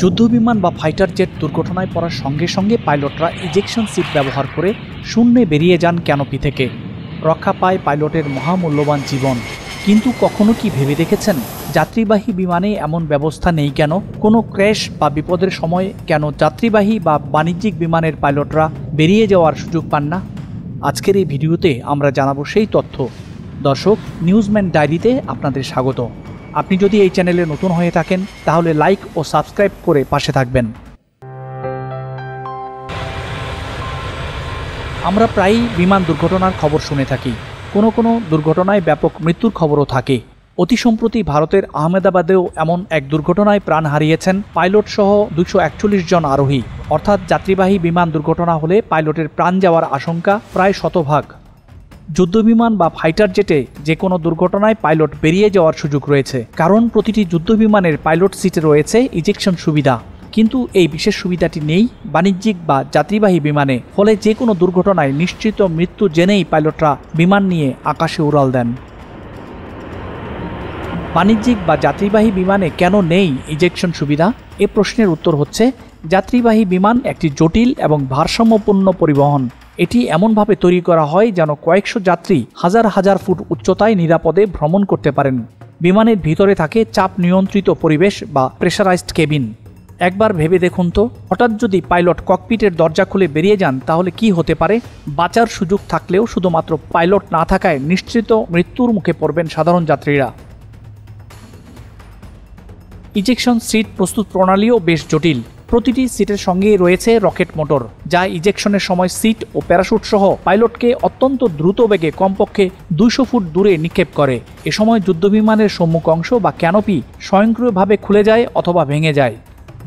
যুদ্ধবিমান বা fighter jet দুর্ঘটনায় পড়ার সঙ্গে সঙ্গে পাইলটরা ইজেকশন সিট ব্যবহার করে শূন্যে বেরিয়ে যান ক্যানোপি থেকে। রক্ষা পায় পাইলটের মহামূল্যবান জীবন। কিন্তু কখনো কি ভেবে দেখেছেন যাত্রীবাহী বিমানে এমন ব্যবস্থা নেই কেন? কোনো ক্র্যাশ বা বিপদের সময় কেন যাত্রীবাহী বা বাণিজ্যিক বিমানের পাইলটরা বেরিয়ে যাওয়ার সুযোগ পান না? আজকের এই ভিডিওতে আমরা জানাবো সেই তথ্য। দর্শক, নিউজম্যান ডায়েরিতে আপনাদের স্বাগত। আপনি যদি এই চ্যানেলে নতুন হয়ে থাকেন তাহলে লাইক ও সাবস্ক্রাইব করে পাশে থাকবেন। আমরা প্রায়ই বিমান দুর্ঘটনার খবর শুনে থাকি। কোনো দুর্ঘটনায় ব্যাপক মৃত্যুর খবরও থাকে। অতি সম্প্রতি ভারতের আহমেদাবাদেও এমন এক দুর্ঘটনায় প্রাণ হারিয়েছেন পাইলট সহ 241 জন আরোহী। অর্থাৎ যাত্রীবাহী বিমান দুর্ঘটনা হলে পাইলটের প্রাণ যাওয়ার আশঙ্কা প্রায় শতভাগ। যুদ্ধবিমান বা ফাইটার জেটে যে কোনো দুর্ঘটনায় পাইলট বেরিয়ে যাওয়ার সুযোগ রয়েছে, কারণ প্রতিটি যুদ্ধবিমানের পাইলট সিটে রয়েছে ইজেকশন সুবিধা। কিন্তু এই বিশেষ সুবিধাটি নেই বাণিজ্যিক বা যাত্রীবাহী বিমানে। ফলে যে কোনো দুর্ঘটনায় নিশ্চিত মৃত্যু জেনেই পাইলটরা বিমান নিয়ে আকাশে উড়াল দেন। বাণিজ্যিক বা যাত্রীবাহী বিমানে কেন নেই ইজেকশন সুবিধা? এ প্রশ্নের উত্তর হচ্ছে, যাত্রীবাহী বিমান একটি জটিল এবং ভারসাম্যপূর্ণ পরিবহন। এটি এমনভাবে তৈরি করা হয় যেন কয়েকশো যাত্রী হাজার হাজার ফুট উচ্চতায় নিরাপদে ভ্রমণ করতে পারেন। বিমানের ভিতরে থাকে চাপ নিয়ন্ত্রিত পরিবেশ বা প্রেশারাইজড কেবিন। একবার ভেবে দেখুন তো, হঠাৎ যদি পাইলট ককপিটের দরজা খুলে বেরিয়ে যান তাহলে কি হতে পারে? বাঁচার সুযোগ থাকলেও শুধুমাত্র পাইলট না থাকায় নিশ্চিত মৃত্যুর মুখে পড়বেন সাধারণ যাত্রীরা। ইজেকশন সিট প্রস্তুত প্রণালীও বেশ জটিল। প্রতিটি সিটের সঙ্গেই রয়েছে রকেট মোটর, যা ইজেকশনের সময় সিট ও প্যারাশুট সহ পাইলটকে অত্যন্ত দ্রুত বেগে কমপক্ষে 200 ফুট দূরে নিক্ষেপ করে। এ সময় যুদ্ধবিমানের সম্মুখ অংশ বা ক্যানোপি স্বয়ংক্রিয়ভাবে খুলে যায় অথবা ভেঙে যায়।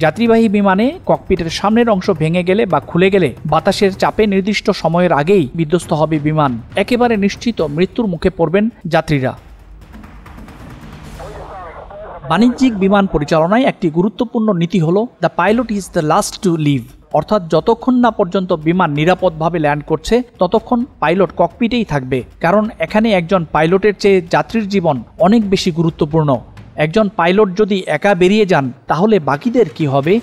যাত্রীবাহী বিমানে ককপিটের সামনের অংশ ভেঙে গেলে বা খুলে গেলে বাতাসের চাপে নির্দিষ্ট সময়ের আগেই বিধ্বস্ত হবে বিমান। একেবারে নিশ্চিত মৃত্যুর মুখে পড়বেন যাত্রীরা। বাণিজ্যিক বিমান পরিচালনায় একটি গুরুত্বপূর্ণ নীতি হলো the pilot is the last to leave. অর্থাৎ যতক্ষণ না পর্যন্ত বিমান নিরাপদভাবে ল্যান্ড করছে ততক্ষণ পাইলট ককপিটেই থাকবে, কারণ এখানে একজন পাইলটের চেয়ে যাত্রীর জীবন অনেক বেশি গুরুত্বপূর্ণ। একজন পাইলট যদি একা বেরিয়ে যান তাহলে বাকিদের কি হবে?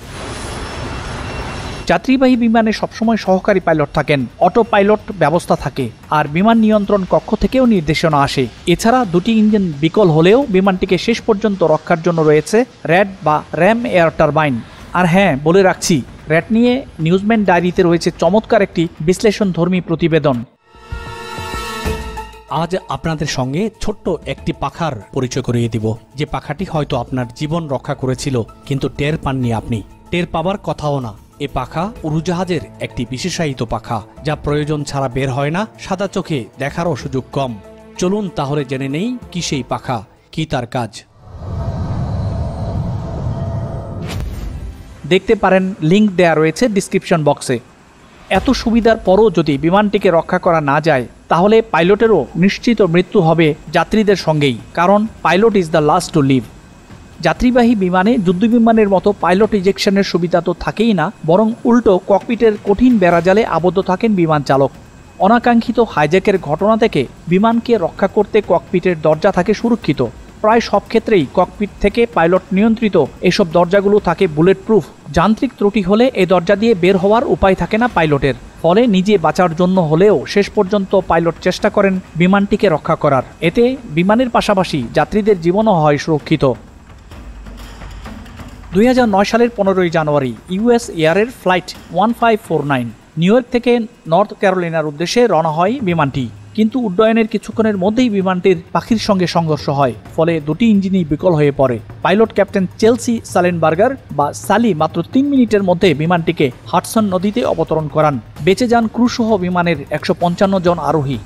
যাত্রীবাহী বিমানে সবসময় সহকারী পাইলট থাকেন, অটো পাইলট ব্যবস্থা থাকে, আর বিমান নিয়ন্ত্রণ কক্ষ থেকেও নির্দেশনা আসে। এছাড়া দুটি ইঞ্জিন বিকল হলেও বিমানটিকে শেষ পর্যন্ত রক্ষার জন্য রয়েছে র্যাড বা র্যাম এয়ার টারবাইন। আর হ্যাঁ, বলে রাখছি, র্যাড নিয়ে নিউজম্যান ডায়েরিতে রয়েছে চমৎকার একটি বিশ্লেষণধর্মী প্রতিবেদন। আজ আপনাদের সঙ্গে ছোট্ট একটি পাখার পরিচয় করিয়ে দিব, যে পাখাটি হয়তো আপনার জীবন রক্ষা করেছিল কিন্তু টের পাননি আপনি। টের পাবার কথাও না। এ পাখা উড়োজাহাজের একটি বিশেষায়িত পাখা, যা প্রয়োজন ছাড়া বের হয় না, সাদা চোখে দেখারও সুযোগ কম। চলুন তাহলে জেনে নেই কি সেই পাখা, কি তার কাজ। দেখতে পারেন, লিংক দেয়া রয়েছে ডিসক্রিপশন বক্সে। এত সুবিধার পরও যদি বিমানটিকে রক্ষা করা না যায় তাহলে পাইলটেরও নিশ্চিত মৃত্যু হবে যাত্রীদের সঙ্গেই, কারণ pilot is the last to leave. যাত্রীবাহী বিমানে যুদ্ধবিমানের মতো পাইলট ইজেকশনের সুবিধা তো থাকেই না, বরং উল্টো ককপিটের কঠিন বেড়াজালে আবদ্ধ থাকেন বিমান চালক। অনাকাঙ্ক্ষিত হাইজ্যাকের ঘটনা থেকে বিমানকে রক্ষা করতে ককপিটের দরজা থাকে সুরক্ষিত। প্রায় সব ক্ষেত্রেই ককপিট থেকে পাইলট নিয়ন্ত্রিত এসব দরজাগুলো থাকে বুলেট প্রুফ। যান্ত্রিক ত্রুটি হলে এই দরজা দিয়ে বের হওয়ার উপায় থাকে না পাইলটের। ফলে নিজে বাঁচার জন্য হলেও শেষ পর্যন্ত পাইলট চেষ্টা করেন বিমানটিকে রক্ষা করার। এতে বিমানের পাশাপাশি যাত্রীদের জীবনও হয় সুরক্ষিত। 2009 সালের 15ই জানুয়ারি ইউএস এয়ারের ফ্লাইট 1549 নিউ ইয়র্ক থেকে নর্থ ক্যারোলিনার উদ্দেশ্যে রওনা হয় বিমানটি। কিন্তু উড্ডয়নের কিছুক্ষণের মধ্যেই বিমানটির পাখির সঙ্গে সংঘর্ষ হয়, ফলে দুটি ইঞ্জিনই বিকল হয়ে পড়ে। পাইলট ক্যাপ্টেন চেলসি সালেনবার্গার বা সালি মাত্র 3 মিনিটের মধ্যে বিমানটিকে হাডসন নদীতে অবতরণ করান। বেঁচে যান ক্রুসহ বিমানের 155 জন আরোহী।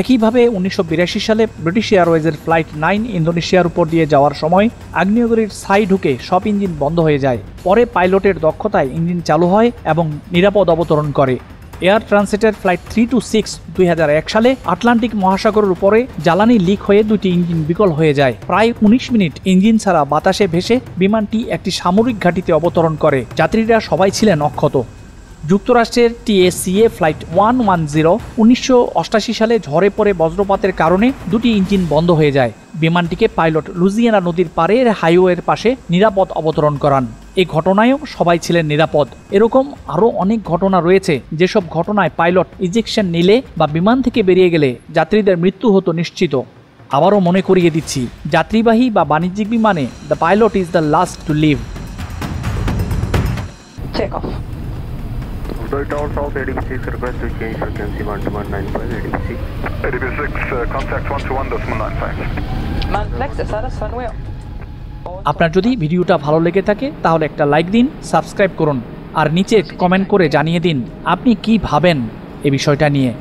একইভাবে 1982 সালে ব্রিটিশ এয়ারওয়েজের ফ্লাইট 9 ইন্দোনেশিয়ার উপর দিয়ে যাওয়ার সময় আগ্নেয়গিরির ছাই ঢুকে সব ইঞ্জিন বন্ধ হয়ে যায়। পরে পাইলটের দক্ষতায় ইঞ্জিন চালু হয় এবং নিরাপদ অবতরণ করে। এয়ার ট্রান্সিটের ফ্লাইট 326 2001 সালে আটলান্টিক মহাসাগরের উপরে জ্বালানি লিক হয়ে দুটি ইঞ্জিন বিকল হয়ে যায়। প্রায় 19 মিনিট ইঞ্জিন ছাড়া বাতাসে ভেসে বিমানটি একটি সামরিক ঘাঁটিতে অবতরণ করে। যাত্রীরা সবাই ছিলেন অক্ষত। যুক্তরাষ্ট্রের টিএসসিএ ফ্লাইট 110 1988 সালে ঝড়ে পড়ে বজ্রপাতের কারণে দুটি ইঞ্জিন বন্ধ হয়ে যায়। বিমানটিকে পাইলট লুজিয়ানা নদীর পাড়ের হাইওয়ের পাশে নিরাপদ অবতরণ করান। এই ঘটনায়ও সবাই ছিলেন নিরাপদ। এরকম আরও অনেক ঘটনা রয়েছে যেসব ঘটনায় পাইলট ইজেকশন নিলে বা বিমান থেকে বেরিয়ে গেলে যাত্রীদের মৃত্যু হতো নিশ্চিত। আবারও মনে করিয়ে দিচ্ছি, যাত্রীবাহী বা বাণিজ্যিক বিমানে the pilot is the last to leave. Check off. Tower South ADP6 request to change frequency 12195 ADP6. ADP6 contact 121.95. Man, next is Saras runway. আপনার যদি ভিডিওটা ভালো লেগে থাকে তাহলে একটা লাইক দিন, সাবস্ক্রাইব করুন আর নিচে কমেন্ট করে জানিয়ে দিন আপনি কি ভাবেন এই বিষয়টা নিয়ে।